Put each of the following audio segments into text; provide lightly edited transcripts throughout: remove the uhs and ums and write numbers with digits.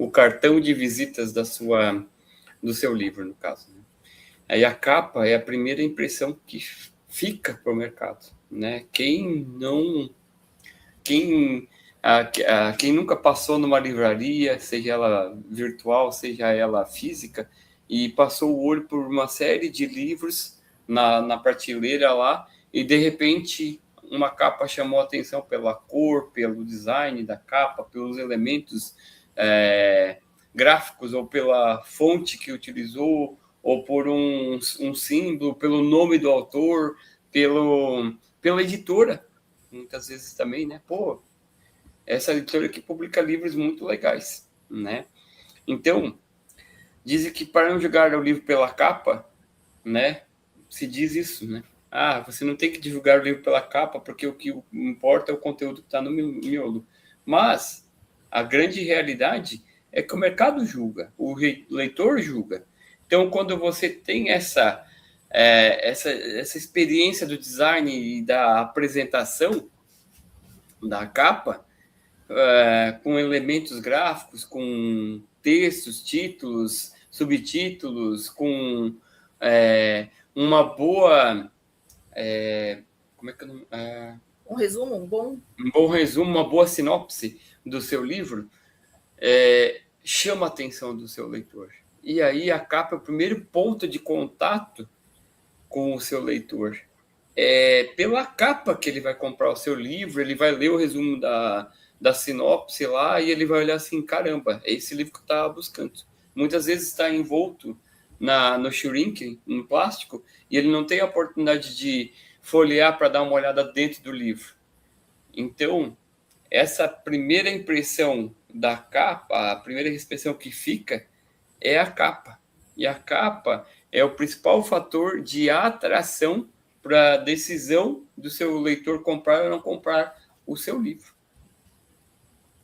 o cartão de visitas do seu livro, no caso. Né? Aí a capa é a primeira impressão que fica para o mercado. Né? Quem nunca passou numa livraria, seja ela virtual, seja ela física, e passou o olho por uma série de livros na prateleira lá, e de repente uma capa chamou a atenção pela cor, pelo design da capa, pelos elementos gráficos, ou pela fonte que utilizou, ou por um símbolo, pelo nome do autor, pela editora, muitas vezes também, né? Pô, essa editora que publica livros muito legais, né? Então, dizem que para não julgar o livro pela capa, né? Se diz isso, né? Ah, você não tem que divulgar o livro pela capa, porque o que importa é o conteúdo que está no miolo. Mas a grande realidade é que o mercado julga, o leitor julga. Então, quando você tem essa experiência do design e da apresentação da capa, com elementos gráficos, com textos, títulos, subtítulos, com uma boa... como é que eu não... um resumo, um bom resumo, uma boa sinopse do seu livro, chama a atenção do seu leitor. E aí a capa é o primeiro ponto de contato com o seu leitor. É pela capa que ele vai comprar o seu livro, ele vai ler o resumo da sinopse lá e ele vai olhar assim, caramba, é esse livro que eu estava buscando. Muitas vezes está envolto no shrink, no plástico, e ele não tem a oportunidade de folhear para dar uma olhada dentro do livro. Então, essa primeira impressão da capa, a primeira impressão que fica é a capa. E a capa é o principal fator de atração para a decisão do seu leitor comprar ou não comprar o seu livro.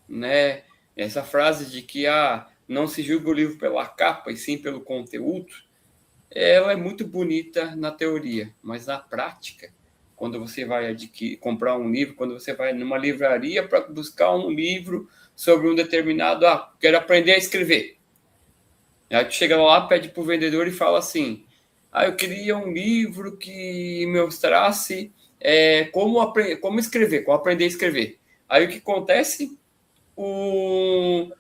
Né? Essa frase de que não se julga o livro pela capa e sim pelo conteúdo, ela é muito bonita na teoria, mas na prática, quando você vai comprar um livro, quando você vai numa livraria para buscar um livro sobre um determinado... quero aprender a escrever. Aí tu chega lá, pede para o vendedor e fala assim... eu queria um livro que me mostrasse como escrever, como aprender a escrever. Aí o que acontece? O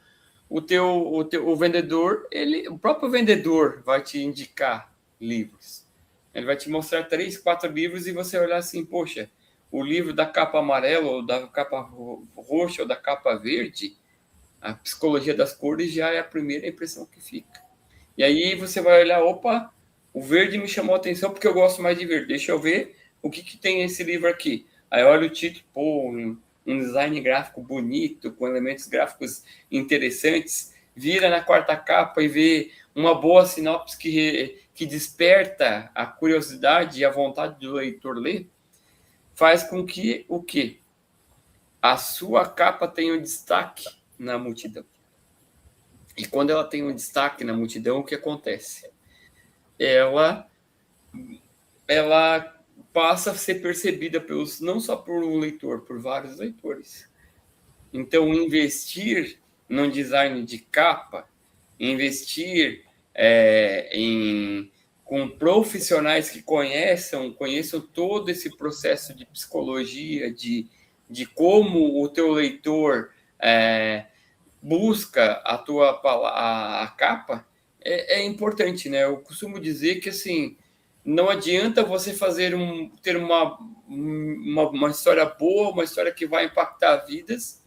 vendedor, o próprio vendedor vai te indicar livros. Ele vai te mostrar 3, 4 livros e você olhar assim, poxa, o livro da capa amarela, ou da capa roxa, ou da capa verde, a psicologia das cores já é a primeira impressão que fica. E aí você vai olhar, opa, o verde me chamou a atenção porque eu gosto mais de verde. Deixa eu ver o que tem esse livro aqui. Aí olha o título, pô, um design gráfico bonito, com elementos gráficos interessantes. Vira na quarta capa e vê uma boa sinopse que desperta a curiosidade e a vontade do leitor ler. Faz com que o quê? A sua capa tenha um destaque na multidão. E quando ela tem um destaque na multidão, o que acontece? Ela passa a ser percebida não só por um leitor, por vários leitores. Então, investir num design de capa, investir com profissionais que conheçam todo esse processo de psicologia, de como o teu leitor busca a capa, é importante, né? Eu costumo dizer que, assim, não adianta você ter uma história boa, uma história que vai impactar vidas,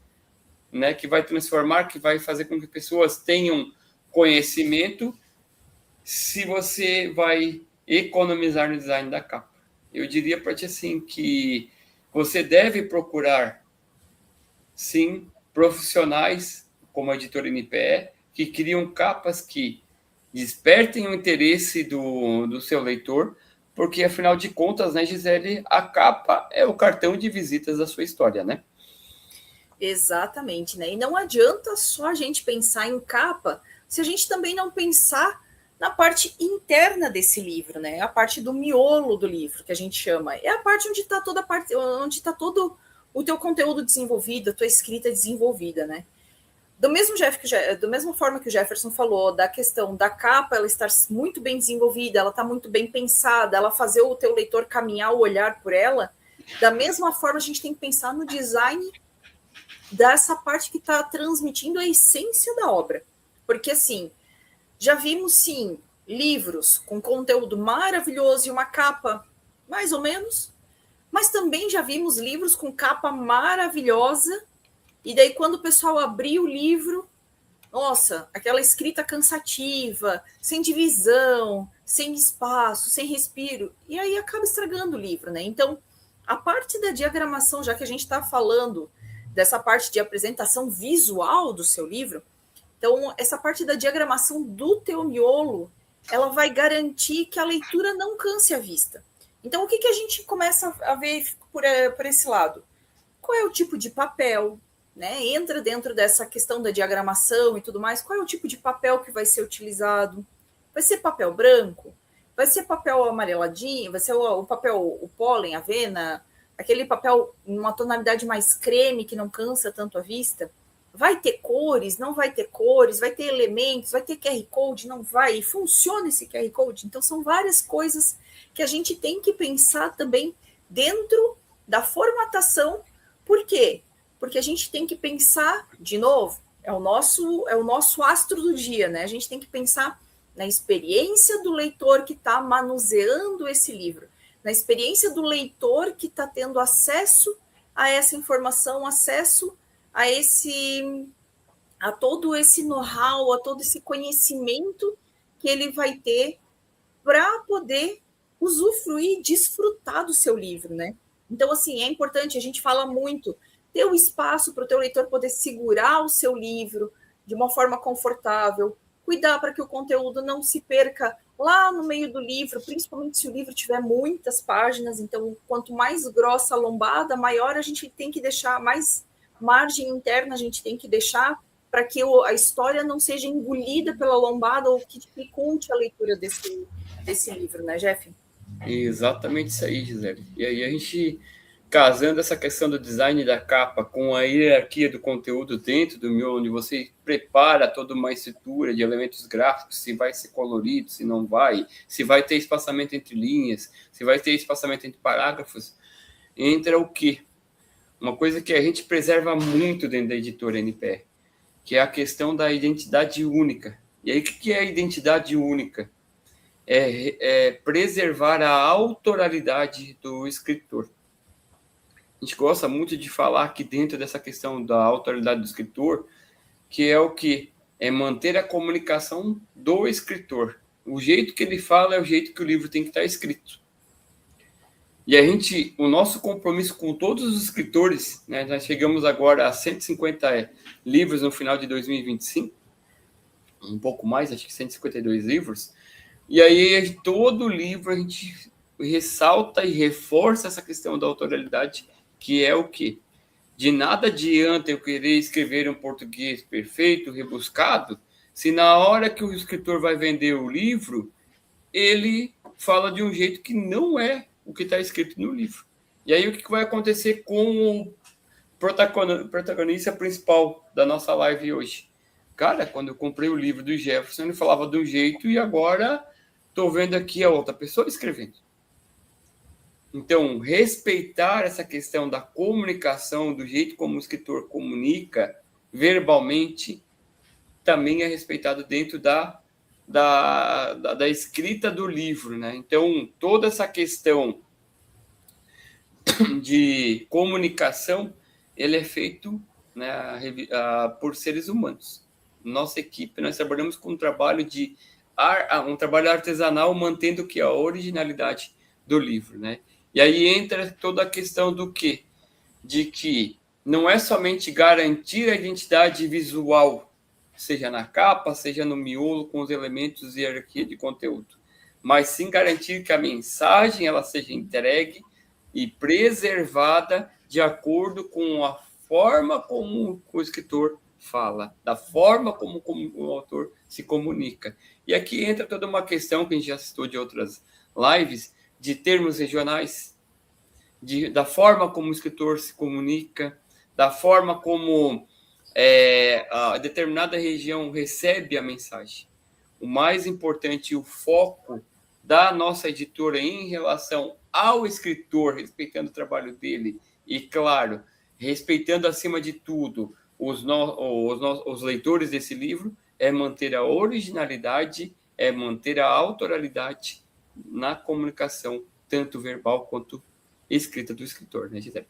né? Que vai transformar, que vai fazer com que pessoas tenham conhecimento, se você vai economizar no design da capa. Eu diria para ti assim que você deve procurar, sim, profissionais como a editora NPE, que criam capas que despertem o interesse do seu leitor, porque, afinal de contas, né, Gisele, a capa é o cartão de visitas da sua história, né? Exatamente, né? E não adianta só a gente pensar em capa se a gente também não pensar na parte interna desse livro, né? A parte do miolo do livro, que a gente chama. É a parte onde está todo o teu conteúdo desenvolvido, a tua escrita desenvolvida, né? Da mesma forma que o Jefferson falou, da questão da capa, ela estar muito bem desenvolvida, ela está muito bem pensada, ela fazer o teu leitor caminhar o olhar por ela, da mesma forma a gente tem que pensar no design dessa parte que está transmitindo a essência da obra. Porque, assim, já vimos, sim, livros com conteúdo maravilhoso e uma capa mais ou menos, mas também já vimos livros com capa maravilhosa, e daí quando o pessoal abriu o livro, nossa, aquela escrita cansativa, sem divisão, sem espaço, sem respiro, e aí acaba estragando o livro, né? Então, a parte da diagramação, já que a gente está falando dessa parte de apresentação visual do seu livro, então, essa parte da diagramação do teu miolo, ela vai garantir que a leitura não canse a vista. Então, o que a gente começa a ver por esse lado? Qual é o tipo de papel? Né? Entra dentro dessa questão da diagramação e tudo mais. Qual é o tipo de papel que vai ser utilizado? Vai ser papel branco? Vai ser papel amareladinho? Vai ser o papel, o pólen, avena? Aquele papel em uma tonalidade mais creme que não cansa tanto a vista? Vai ter cores? Não vai ter cores? Vai ter elementos? Vai ter QR Code? Não vai? E funciona esse QR Code? Então, são várias coisas que a gente tem que pensar também dentro da formatação. Por quê? Porque a gente tem que pensar, de novo, é o nosso astro do dia, né? A gente tem que pensar na experiência do leitor que está manuseando esse livro, na experiência do leitor que está tendo acesso a essa informação, acesso a todo esse know-how, a todo esse conhecimento que ele vai ter para poder usufruir e desfrutar do seu livro, né? Então, assim, é importante, a gente fala muito, ter o espaço para o teu leitor poder segurar o seu livro de uma forma confortável, cuidar para que o conteúdo não se perca lá no meio do livro, principalmente se o livro tiver muitas páginas, então, quanto mais grossa a lombada, maior a gente tem que deixar, mais margem interna a gente tem que deixar para que a história não seja engolida pela lombada ou que dificulte a leitura desse livro, né, Jeff? Exatamente isso aí, Gisele. E aí a gente, casando essa questão do design da capa com a hierarquia do conteúdo dentro do miolo, onde você prepara toda uma estrutura de elementos gráficos, se vai ser colorido, se não vai, se vai ter espaçamento entre linhas, se vai ter espaçamento entre parágrafos, entra o quê? Uma coisa que a gente preserva muito dentro da editora NPR, que é a questão da identidade única. E aí, o que é a identidade única? É preservar a autoralidade do escritor. A gente gosta muito de falar aqui dentro dessa questão da autoralidade do escritor, que é o que? É manter a comunicação do escritor. O jeito que ele fala é o jeito que o livro tem que estar escrito. E o nosso compromisso com todos os escritores, né, nós chegamos agora a 150 livros no final de 2025, um pouco mais, acho que 152 livros, e aí todo livro a gente ressalta e reforça essa questão da autoralidade, que é o quê? De nada adianta eu querer escrever um português perfeito, rebuscado, se na hora que o escritor vai vender o livro, ele fala de um jeito que não é o que está escrito no livro. E aí o que vai acontecer com o protagonista principal da nossa live hoje? Cara, quando eu comprei o livro do Jefferson, ele falava de um jeito e agora estou vendo aqui a outra pessoa escrevendo. Então, respeitar essa questão da comunicação, do jeito como o escritor comunica verbalmente, também é respeitado dentro da escrita do livro, né? Então, toda essa questão de comunicação, ele é feito, né, por seres humanos. Nossa equipe, nós trabalhamos com um trabalho artesanal, mantendo que a originalidade do livro, né? E aí entra toda a questão do quê? De que não é somente garantir a identidade visual, seja na capa, seja no miolo, com os elementos de hierarquia de conteúdo, mas sim garantir que a mensagem ela seja entregue e preservada de acordo com a forma como o escritor fala, da forma como o autor se comunica. E aqui entra toda uma questão que a gente já citou de outras lives, de termos regionais, da forma como o escritor se comunica, da forma como a determinada região recebe a mensagem. O mais importante, o foco da nossa editora em relação ao escritor, respeitando o trabalho dele e, claro, respeitando acima de tudo os leitores desse livro, é manter a originalidade, é manter a autoralidade na comunicação, tanto verbal quanto escrita do escritor, né, Gisele?